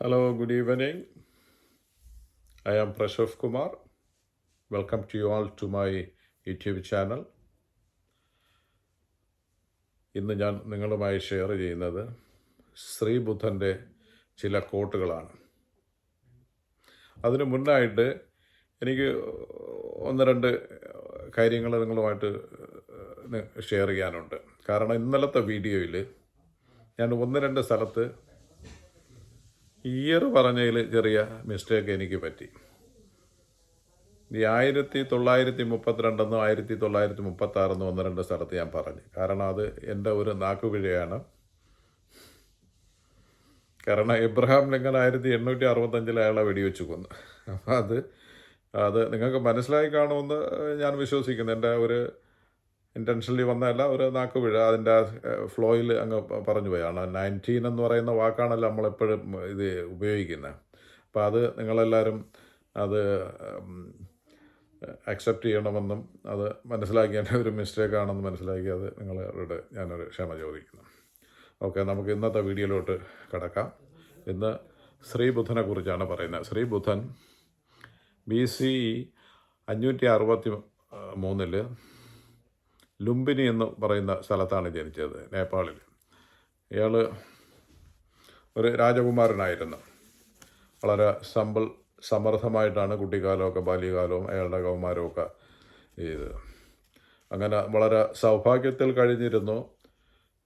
Hello, good evening. I am Prashav Kumar. Welcome to you all to my YouTube channel. ഇന്ന് ഞാൻ നിങ്ങളുമായി share ചെയ്യുന്നത് ശ്രീബുദ്ധൻ്റെ ചില കോട്ടുകളാണ്. അതിനു മുന്നായിട്ട് എനിക്ക് ഒന്ന് രണ്ട് കാര്യങ്ങൾ നിങ്ങളുമായിട്ട് ഷെയർ ചെയ്യാനുണ്ട്. കാരണം ഇന്നലത്തെ വീഡിയോയിൽ ഞാൻ ഒന്ന് രണ്ട് സ്ഥലത്ത് ഇയർ പറഞ്ഞതിൽ ചെറിയ മിസ്റ്റേക്ക് എനിക്ക് പറ്റി. ഈ 1932 1936 ഒന്ന് രണ്ട് സ്ഥലത്ത് ഞാൻ പറഞ്ഞു. കാരണം അത് എൻ്റെ ഒരു നാക്കുപിഴയാണ്. കാരണം എബ്രഹാം ലിങ്കൻ 1865 അയാളെ വെടിവെച്ച് കൊന്നു. അപ്പം അത് നിങ്ങൾക്ക് മനസ്സിലായി കാണുമെന്ന് ഞാൻ വിശ്വസിക്കുന്നു. എൻ്റെ ഒരു ഇൻറ്റൻഷനലി വന്നതല്ല, ഒരു നാക്കുപിഴ അതിൻ്റെ ഫ്ലോയിൽ അങ്ങ് പറഞ്ഞു പോയാണ്. 19 എന്ന് പറയുന്ന വാക്കാണല്ലോ നമ്മളെപ്പോഴും ഇത് ഉപയോഗിക്കുന്നത്. അപ്പോൾ അത് നിങ്ങളെല്ലാവരും അത് അക്സെപ്റ്റ് ചെയ്യണമെന്നും അത് മനസ്സിലാക്കി എൻ്റെ ഒരു മിസ്റ്റേക്കാണെന്ന് മനസ്സിലാക്കി അത് നിങ്ങളോട് ഞാനൊരു ക്ഷമ ചോദിക്കുന്നു. ഓക്കെ, നമുക്ക് ഇന്നത്തെ വീഡിയോയിലോട്ട് കിടക്കാം. ഇന്ന് ശ്രീബുദ്ധനെ കുറിച്ചാണ് പറയുന്നത്. ശ്രീബുദ്ധൻ BC 563 ലുംബിനി എന്ന് പറയുന്ന സ്ഥലത്താണ് ജനിച്ചത്, നേപ്പാളിൽ. ഇയാൾ ഒരു രാജകുമാരനായിരുന്നു. വളരെ സമർത്ഥമായിട്ടാണ് കുട്ടിക്കാലമൊക്കെ ബാല്യകാലവും അയാളുടെ കൗമാരമൊക്കെ ചെയ്തത്. അങ്ങനെ വളരെ സൗഭാഗ്യത്തിൽ കഴിഞ്ഞിരുന്നു.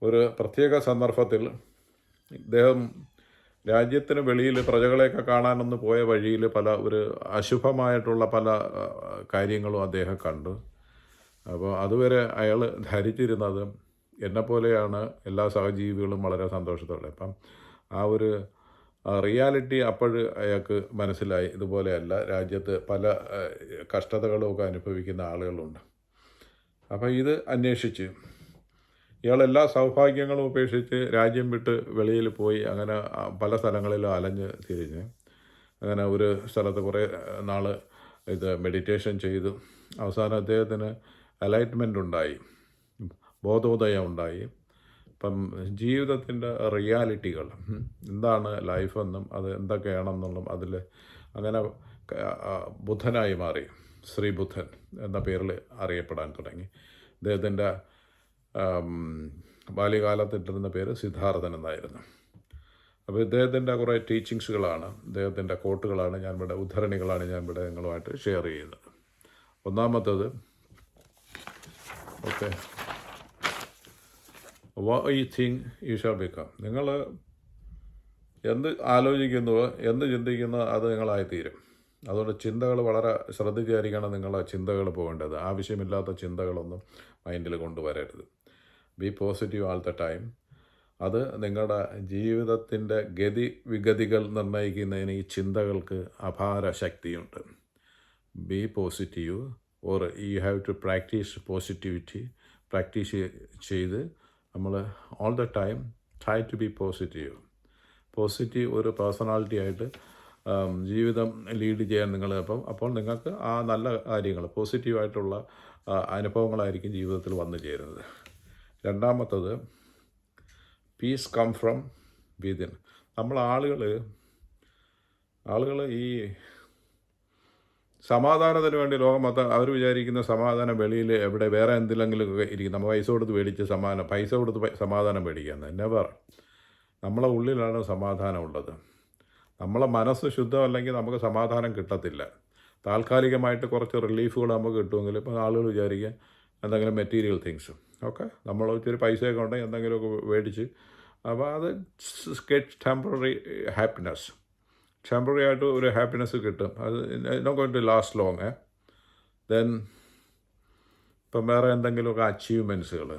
ഒരു പ്രത്യേക സന്ദർഭത്തിൽ ഇദ്ദേഹം രാജ്യത്തിന് വെളിയിൽ പ്രജകളെയൊക്കെ കാണാനൊന്ന് പോയ വഴിയിൽ ഒരു അശുഭമായിട്ടുള്ള പല കാര്യങ്ങളും അദ്ദേഹം കണ്ടു. അപ്പോൾ അതുവരെ അയാൾ ധരിച്ചിരുന്നത് എന്നെപ്പോലെയാണ് എല്ലാ സഹജീവികളും വളരെ സന്തോഷത്തോടെ. അപ്പം ആ ഒരു റിയാലിറ്റി അയാൾക്ക് മനസ്സിലായി. ഇതുപോലെയല്ല, രാജ്യത്ത് പല കഷ്ടതകളുമൊക്കെ അനുഭവിക്കുന്ന ആളുകളുണ്ട്. അപ്പം ഇത് അന്വേഷിച്ച് ഇയാൾ എല്ലാ സൗഭാഗ്യങ്ങളും ഉപേക്ഷിച്ച് രാജ്യം വിട്ട് വെളിയിൽ പോയി അങ്ങനെ പല സ്ഥലങ്ങളിലും അലഞ്ഞ് തിരിഞ്ഞ് അങ്ങനെ ഒരു സ്ഥലത്ത് കുറേ നാൾ മെഡിറ്റേഷൻ ചെയ്തു. അവസാനം അദ്ദേഹത്തിന് എലൈറ്റ്മെൻ്റ് ഉണ്ടായി, ബോധോദയം ഉണ്ടായി. ഇപ്പം ജീവിതത്തിൻ്റെ റിയാലിറ്റികൾ എന്താണ് ലൈഫെന്നും അത് എന്തൊക്കെയാണെന്നുള്ളതും അതിൽ അങ്ങനെ ബുദ്ധനായി മാറി. ശ്രീബുദ്ധൻ എന്ന പേരിൽ അറിയപ്പെടാൻ തുടങ്ങി. അദ്ദേഹത്തിൻ്റെ ബാല്യകാലത്തിട്ടിരുന്ന പേര് സിദ്ധാർത്ഥൻ എന്നായിരുന്നു. അപ്പോൾ ഇദ്ദേഹത്തിൻ്റെ കുറേ ടീച്ചിങ്സുകളാണ്, ഇദ്ദേഹത്തിൻ്റെ കോട്ടുകളാണ് ഉദ്ധരണികളാണ് ഞാൻ ഇവിടെ നിങ്ങളുമായിട്ട് ഷെയർ ചെയ്യുന്നത്. ഒന്നാമത്തത്, okay, what you think you shall become. നിങ്ങൾ എന്ത് ആലോചിക്കുന്നുവോ എന്ത് ചിന്തിക്കുന്നോ അത് നിങ്ങളായിത്തീരും. അതുകൊണ്ട് ചിന്തകൾ വളരെ ശ്രദ്ധിച്ചായിരിക്കണം നിങ്ങളെ ചിന്തകൾ പോകേണ്ടത്. ആവശ്യമില്ലാത്ത ചിന്തകളൊന്നും മൈൻഡിൽ കൊണ്ടുവരരുത്. Be positive all the time. അത് നിങ്ങളുടെ ജീവിതത്തിൻ്റെ വിഗതികൾ നിർണ്ണയിക്കുന്നതിന് ഈ ചിന്തകൾക്ക് അപാര ശക്തിയുണ്ട്. Be positive, or you have to practise positivity. Practice ചെയ്ത് നമ്മൾ all the time try to be positive ഒരു പേഴ്സണാലിറ്റി ആയിട്ട് ജീവിതം ലീഡ് ചെയ്യാൻ നിങ്ങൾ അപ്പോൾ നിങ്ങൾക്ക് ആ നല്ല കാര്യങ്ങൾ പോസിറ്റീവായിട്ടുള്ള അനുഭവങ്ങളായിരിക്കും ജീവിതത്തിൽ വന്നു ചേരുന്നത്. രണ്ടാമത്തത്, പീസ് കം ഫ്രം വിതിൻ. ആളുകൾ ഈ സമാധാനത്തിന് വേണ്ടി ലോകം മൊത്തം അവർ വിചാരിക്കുന്ന സമാധാനം വെളിയിൽ എവിടെ വേറെ എന്തിലെങ്കിലുമൊക്കെ ഇരിക്കും. നമ്മൾ പൈസ കൊടുത്ത് സമാധാനം മേടിക്കുന്നത്. നെവർ. നമ്മളെ ഉള്ളിലാണ് സമാധാനം ഉള്ളത്. നമ്മളെ മനസ്സ് ശുദ്ധമല്ലെങ്കിൽ നമുക്ക് സമാധാനം കിട്ടത്തില്ല. താൽക്കാലികമായിട്ട് കുറച്ച് റിലീഫുകൾ നമുക്ക് കിട്ടുമെങ്കിൽ ഇപ്പോൾ ആളുകൾ വിചാരിക്കുക എന്തെങ്കിലും മെറ്റീരിയൽ തിങ്സ്, ഓക്കെ, നമ്മൾ ഇച്ചിരി പൈസയൊക്കെ ഉണ്ടെങ്കിൽ എന്തെങ്കിലുമൊക്കെ മേടിച്ച് അപ്പോൾ അത് ടെമ്പററി ഹാപ്പിനെസ്, ടെമ്പററി ആയിട്ട് ഒരു ഹാപ്പിനെസ് കിട്ടും. അത് not going to last long. Then ഇപ്പം വേറെ എന്തെങ്കിലുമൊക്കെ അച്ചീവ്മെൻറ്റ്സുകൾ,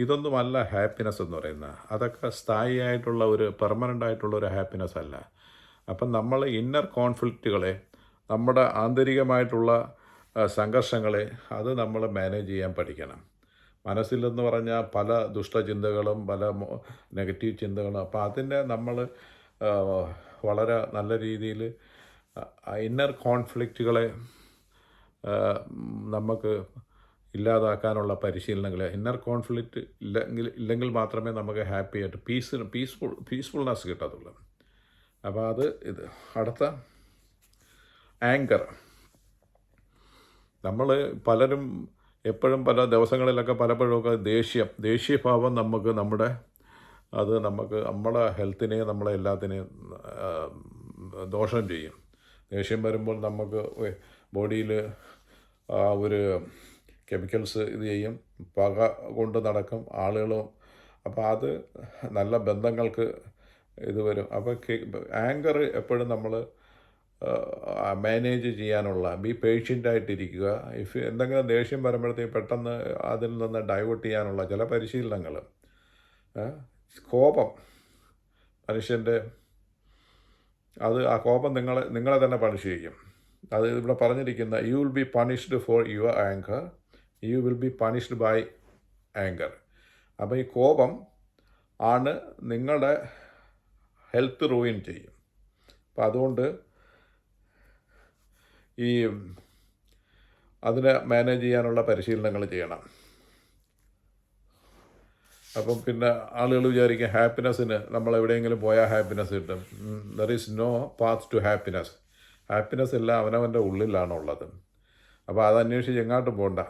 ഇതൊന്നുമല്ല ഹാപ്പിനെസ് എന്ന് പറയുന്നത്. അതൊക്കെ സ്ഥായിയായിട്ടുള്ള ഒരു പെർമനൻ്റ് ആയിട്ടുള്ള ഒരു ഹാപ്പിനെസ് അല്ല. അപ്പം നമ്മൾ ഇന്നർ കോൺഫ്ലിക്റ്റുകളെ, നമ്മുടെ ആന്തരികമായിട്ടുള്ള സംഘർഷങ്ങളെ അത് നമ്മൾ മാനേജ് ചെയ്യാൻ പഠിക്കണം. മനസ്സിലെന്ന് പറഞ്ഞാൽ പല ദുഷ്ടചിന്തകളും പല നെഗറ്റീവ് ചിന്തകളും. അപ്പോൾ അതിനെ നമ്മൾ വളരെ നല്ല രീതിയിൽ ഇന്നർ കോൺഫ്ലിക്റ്റുകളെ നമുക്ക് ഇല്ലാതാക്കാനുള്ള പരിശീലനങ്ങൾ. ഇന്നർ കോൺഫ്ലിക്റ്റ് ഇല്ലെങ്കിൽ മാത്രമേ നമുക്ക് ഹാപ്പി ആയിട്ട് പീസ്ഫുൾനെസ് കിട്ടത്തുള്ളൂ. അപ്പോൾ അത് ഇത്. അടുത്ത ആങ്കർ. നമ്മൾ പലരും എപ്പോഴും പല ദിവസങ്ങളിലൊക്കെ പലപ്പോഴുമൊക്കെ ദേഷ്യഭാവം നമുക്ക് നമ്മളെ ഹെൽത്തിനെ നമ്മളെ എല്ലാത്തിനെയും ദോഷം ചെയ്യും. ദേഷ്യം വരുമ്പോൾ നമുക്ക് ബോഡിയിൽ ഒരു കെമിക്കൽസ് ഇത് ചെയ്യും, പക കൊണ്ട് നടക്കും ആളുകളും. അപ്പോൾ അത് നല്ല ബന്ധങ്ങൾക്ക് ഇത് വരും. അപ്പോൾ ആങ്കർ എപ്പോഴും നമ്മൾ മാനേജ് ചെയ്യാനുള്ള പേഷ്യൻ്റായിട്ടിരിക്കുക. എന്തെങ്കിലും ദേഷ്യം വരുമ്പോഴത്തേക്ക് പെട്ടെന്ന് അതിൽ നിന്ന് ഡൈവേർട്ട് ചെയ്യാനുള്ള ചില പരിശീലനങ്ങൾ. കോപം മനുഷ്യൻ്റെ ആ കോപം നിങ്ങളെ തന്നെ പണിഷ് ചെയ്യും. അത് ഇവിടെ പറഞ്ഞിരിക്കുന്ന you will be punished for your anger, you will be punished by anger. അപ്പോൾ ഈ കോപം ആണ് നിങ്ങളുടെ ഹെൽത്ത് റൂയിൻ ചെയ്യും. അപ്പം അതുകൊണ്ട് അതിനെ മാനേജ് ചെയ്യാനുള്ള പരിശീലനങ്ങൾ ചെയ്യണം. അപ്പം പിന്നെ ആളുകൾ വിചാരിക്കും ഹാപ്പിനെസ്സിന് നമ്മൾ എവിടെയെങ്കിലും പോയാൽ ഹാപ്പിനെസ് കിട്ടും. There is no path to happiness. Happiness എല്ലാം അവനവൻ്റെ ഉള്ളിലാണുള്ളത്. അപ്പോൾ അതന്വേഷിച്ച് എങ്ങോട്ടും പോകണ്ട.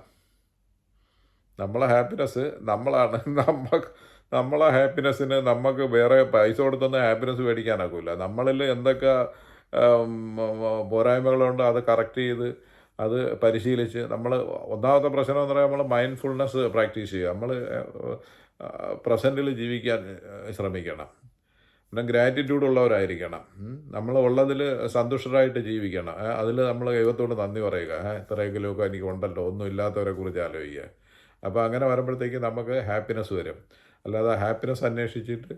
നമ്മളെ ഹാപ്പിനെസ് നമ്മളാണ്. നമ്മളെ ഹാപ്പിനെസ്സിന് നമുക്ക് വേറെ പൈസ കൊടുത്തൊന്നും ഹാപ്പിനെസ് മേടിക്കാനാക്കില്ല. നമ്മളിൽ എന്തൊക്കെ പോരായ്മകളുണ്ട് അത് കറക്റ്റ് ചെയ്ത് അത് പരിശീലിച്ച് ഒന്നാമത്തെ പ്രശ്നം എന്ന് പറയുമ്പോൾ നമ്മൾ മൈൻഡ്ഫുൾനെസ് പ്രാക്ടീസ് ചെയ്യുക. നമ്മൾ പ്രസൻറ്റിൽ ജീവിക്കാൻ ശ്രമിക്കണം. പിന്നെ ഗ്രാറ്റിറ്റ്യൂഡ് ഉള്ളവരായിരിക്കണം. നമ്മൾ ഉള്ളതിൽ സന്തുഷ്ടരായിട്ട് ജീവിക്കണം. അതിൽ നമ്മൾ ദൈവത്തോട് നന്ദി പറയുക. ഇത്രയെങ്കിലുമൊക്കെ എനിക്ക് ഉണ്ടല്ലോ, ഒന്നും ഇല്ലാത്തവരെ കുറിച്ച് ആലോചിക്കുക. അപ്പോൾ അങ്ങനെ വരുമ്പോഴത്തേക്ക് നമുക്ക് ഹാപ്പിനെസ് വരും. അല്ലാതെ ഹാപ്പിനെസ് അന്വേഷിച്ചിട്ട്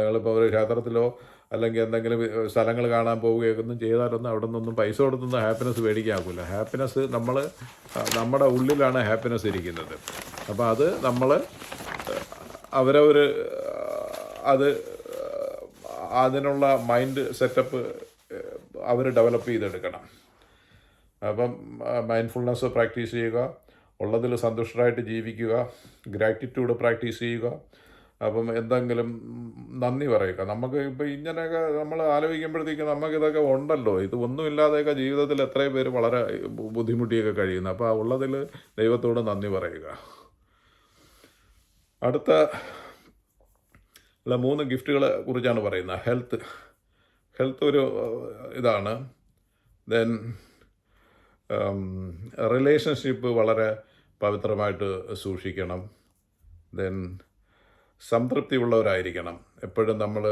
എളുപ്പം ഒരു ക്ഷേത്രത്തിലോ അല്ലെങ്കിൽ എന്തെങ്കിലും സ്ഥലങ്ങൾ കാണാൻ പോവുകയൊന്നും ചെയ്താലൊന്നും അവിടെ നിന്നൊന്നും പൈസ കൊടുത്തൊന്നും ഹാപ്പിനെസ് മേടിക്കാനാകില്ല. ഹാപ്പിനെസ് നമ്മുടെ ഉള്ളിലാണ് ഹാപ്പിനെസ് ഇരിക്കുന്നത്. അപ്പോൾ അത് നമ്മൾ അവരവർ അതിനുള്ള മൈൻഡ് സെറ്റപ്പ് അവർ ഡെവലപ്പ് ചെയ്തെടുക്കണം. അപ്പം മൈൻഡ്ഫുൾനെസ് പ്രാക്ടീസ് ചെയ്യുക, ഉള്ളതിൽ സന്തുഷ്ടരായിട്ട് ജീവിക്കുക, ഗ്രാറ്റിറ്റ്യൂഡ് പ്രാക്ടീസ് ചെയ്യുക. അപ്പം എന്തെങ്കിലും നന്ദി പറയുക. നമുക്ക് ഇപ്പോൾ ഇങ്ങനെയൊക്കെ നമ്മൾ ആലോചിക്കുമ്പോഴത്തേക്കും നമുക്കിതൊക്കെ ഉണ്ടല്ലോ, ഇത് ഒന്നുമില്ലാതെയൊക്കെ ജീവിതത്തിൽ എത്രയും പേര് വളരെ ബുദ്ധിമുട്ടിയൊക്കെ കഴിയുന്നു. അപ്പോൾ ഉള്ളതിൽ ദൈവത്തോട് നന്ദി പറയുക. അടുത്ത 3 ഗിഫ്റ്റുകളെ കുറിച്ചാണ് പറയുന്നത്. ഹെൽത്ത് ഒരു ഇതാണ്. ദെൻ റിലേഷൻഷിപ്പ് വളരെ പവിത്രമായിട്ട് സൂക്ഷിക്കണം. ദെൻ സംതൃപ്തി ഉള്ളവരായിരിക്കണം. എപ്പോഴും നമ്മൾ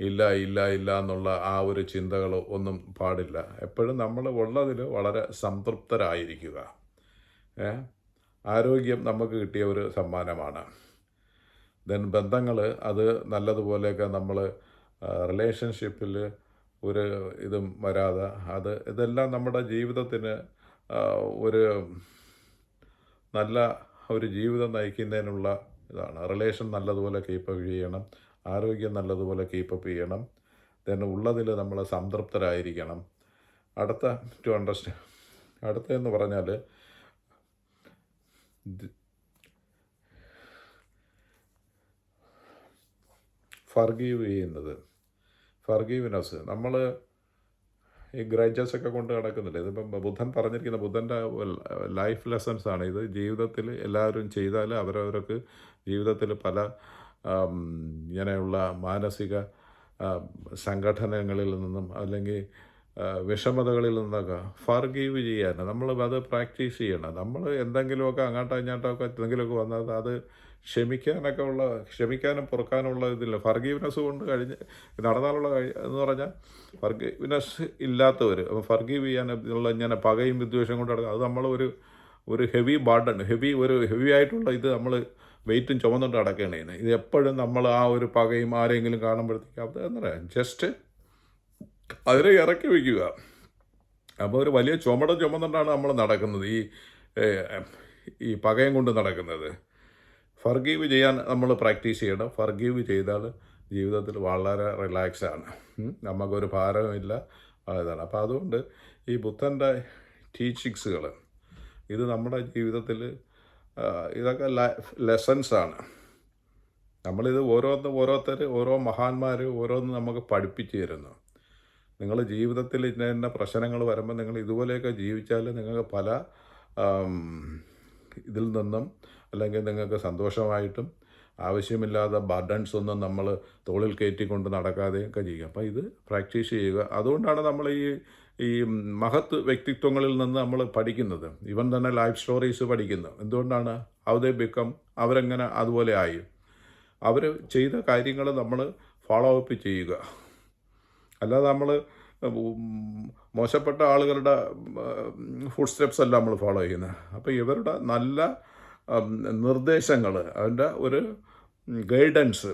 ഇല്ല എന്നുള്ള ആ ഒരു ചിന്തകൾ ഒന്നും പാടില്ല. എപ്പോഴും നമ്മൾ ഉള്ളതിൽ വളരെ സംതൃപ്തരായിരിക്കുക. ആരോഗ്യം നമുക്ക് കിട്ടിയ ഒരു സമ്മാനമാണ്. ദെൻ ബന്ധങ്ങൾ അത് നല്ലതുപോലെയൊക്കെ നമ്മൾ റിലേഷൻഷിപ്പിൽ ഒരു ഇതും വരാതെ ഇതെല്ലാം നമ്മുടെ ജീവിതത്തിന് ഒരു നല്ല ഒരു ജീവിതം നയിക്കുന്നതിനുള്ള ഇതാണ്. റിലേഷൻ നല്ലതുപോലെ കീപ്പപ്പ് ചെയ്യണം, ആരോഗ്യം നല്ലതുപോലെ കീപ്പപ്പ് ചെയ്യണം. ദെൻ ഉള്ളതിൽ നമ്മൾ സംതൃപ്തരായിരിക്കണം. അടുത്തതെന്ന് പറഞ്ഞാൽ ഫർഗീവ് ചെയ്യുന്നത്, ഫർഗീവ്നെസ്. നമ്മൾ ഈ ഗ്രഡ്ജസൊക്കെ കൊണ്ട് നടക്കുന്നില്ല. ഇതിപ്പം ബുദ്ധൻ പറഞ്ഞിരിക്കുന്ന ബുദ്ധൻ്റെ ലൈഫ് ലെസൺസാണ് ഇത്. ജീവിതത്തിൽ എല്ലാവരും ചെയ്താൽ അവരവർക്ക് ജീവിതത്തിൽ പല ഇങ്ങനെയുള്ള മാനസിക സംഘടനകളിൽ നിന്നും അല്ലെങ്കിൽ വിഷമതകളിൽ നിന്നൊക്കെ ഫർഗീവ് ചെയ്യാൻ നമ്മൾ അത് പ്രാക്ടീസ് ചെയ്യണം. നമ്മൾ എന്തെങ്കിലുമൊക്കെ അങ്ങോട്ടോ ഇങ്ങോട്ടൊക്കെ എന്തെങ്കിലുമൊക്കെ വന്നാൽ അത് ക്ഷമിക്കാനും പൊറുക്കാനുള്ള ഇതില്ല. ഫർഗീവ്നെസ് കൊണ്ട് നടന്നാലുള്ള എന്ന് പറഞ്ഞാൽ ഫർഗീവ്നെസ് ഇല്ലാത്തവർ ഫർഗീവ് ചെയ്യാനുള്ള ഇങ്ങനെ പകയും വിദ്വേഷം കൊണ്ട് നടക്കുക. അത് നമ്മൾ ഒരു ഹെവി ബർഡൻ ഹെവി ആയിട്ടുള്ള ഇത് നമ്മൾ വെയിറ്റും ചുമന്നുകൊണ്ട് നടക്കുകയാണ് ചെയ്യുന്നത്. ഇത് എപ്പോഴും നമ്മൾ ആ ഒരു പകയും ആരെങ്കിലും കാണുമ്പോഴത്തേക്കും അത് എന്താ പറയുക, ജസ്റ്റ് അതിനെ ഇറക്കി വയ്ക്കുക. അപ്പോൾ ഒരു വലിയ ചുമന്നുകൊണ്ടാണ് നമ്മൾ നടക്കുന്നത്, ഈ പകയും കൊണ്ട് നടക്കുന്നത്. ഫർഗീവ് ചെയ്യാൻ നമ്മൾ പ്രാക്ടീസ് ചെയ്യണം. ഫർഗീവ് ചെയ്താൽ ജീവിതത്തിൽ വളരെ റിലാക്സാണ്, നമുക്കൊരു ഭാരവുമില്ല. ഇതാണ്. അപ്പോൾ അതുകൊണ്ട് ഈ ബുദ്ധൻ്റെ ടീച്ചിങ്സുകൾ ഇത് നമ്മുടെ ജീവിതത്തിൽ ഇതൊക്കെ ലെസൺസാണ്. നമ്മളിത് ഓരോ മഹാന്മാർ ഓരോന്ന് നമുക്ക് പഠിപ്പിച്ചു തരുന്നു. നിങ്ങൾ ജീവിതത്തിൽ ഇന്ന പ്രശ്നങ്ങൾ വരുമ്പോൾ നിങ്ങൾ ഇതുപോലെയൊക്കെ ജീവിച്ചാൽ നിങ്ങൾക്ക് പല ഇതിൽ നിന്നും അല്ലെങ്കിൽ നിങ്ങൾക്ക് സന്തോഷമായിട്ടും ആവശ്യമില്ലാത്ത ബർഡൻസ് ഒന്നും നമ്മൾ തോളിൽ കയറ്റിക്കൊണ്ട് നടക്കാതെയൊക്കെ ചെയ്യുക. അപ്പോൾ ഇത് പ്രാക്ടീസ് ചെയ്യുക. അതുകൊണ്ടാണ് നമ്മൾ ഈ മഹത്ത് വ്യക്തിത്വങ്ങളിൽ നിന്ന് നമ്മൾ പഠിക്കുന്നത്. ഇവൻ തന്നെ ലൈഫ് സ്റ്റോറീസ് പഠിക്കുന്നത്. എന്തുകൊണ്ടാണ്? ഹൗ ദേ ബിക്കം, അവരെങ്ങനെ അതുപോലെ ആയി. അവർ ചെയ്ത കാര്യങ്ങൾ നമ്മൾ ഫോളോ അപ്പ് ചെയ്യുക. അല്ലാതെ നമ്മൾ മോശപ്പെട്ട ആളുകളുടെ ഫുഡ് സ്റ്റെപ്സ് അല്ല നമ്മൾ ഫോളോ ചെയ്യുന്നത്. അപ്പോൾ ഇവരുടെ നല്ല നിർദ്ദേശങ്ങൾ, അതിൻ്റെ ഒരു ഗൈഡൻസ്,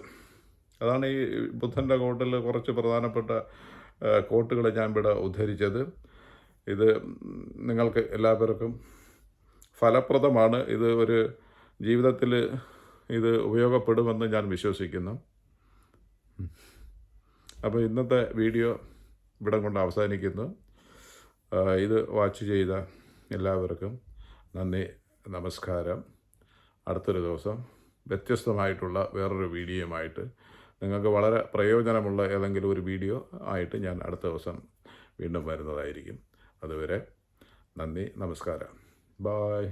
അതാണ് ഈ ബുദ്ധൻ്റെ കോട്ടിൽ കുറച്ച് പ്രധാനപ്പെട്ട കോട്ടുകൾ ഞാൻ ഇവിടെ ഉദ്ധരിച്ചത്. ഇത് നിങ്ങൾക്ക് എല്ലാവർക്കും ഫലപ്രദമാണ്. ഇത് ഒരു ജീവിതത്തിൽ ഇത് ഉപയോഗപ്പെടുമെന്ന് ഞാൻ വിശ്വസിക്കുന്നു. അപ്പോൾ ഇന്നത്തെ വീഡിയോ ഇവിടെ കൊണ്ട് അവസാനിക്കുന്നു. ഇത് വാച്ച് ചെയ്ത എല്ലാവർക്കും നന്ദി, നമസ്കാരം. അടുത്തൊരു ദിവസം വ്യത്യസ്തമായിട്ടുള്ള വേറൊരു വീഡിയോയുമായിട്ട്, നിങ്ങൾക്ക് വളരെ പ്രയോജനമുള്ള ഏതെങ്കിലും ഒരു വീഡിയോ ആയിട്ട് ഞാൻ അടുത്ത ദിവസം വീണ്ടും വരുന്നതായിരിക്കും. അതുവരെ നന്ദി, നമസ്കാരം. ബായ്.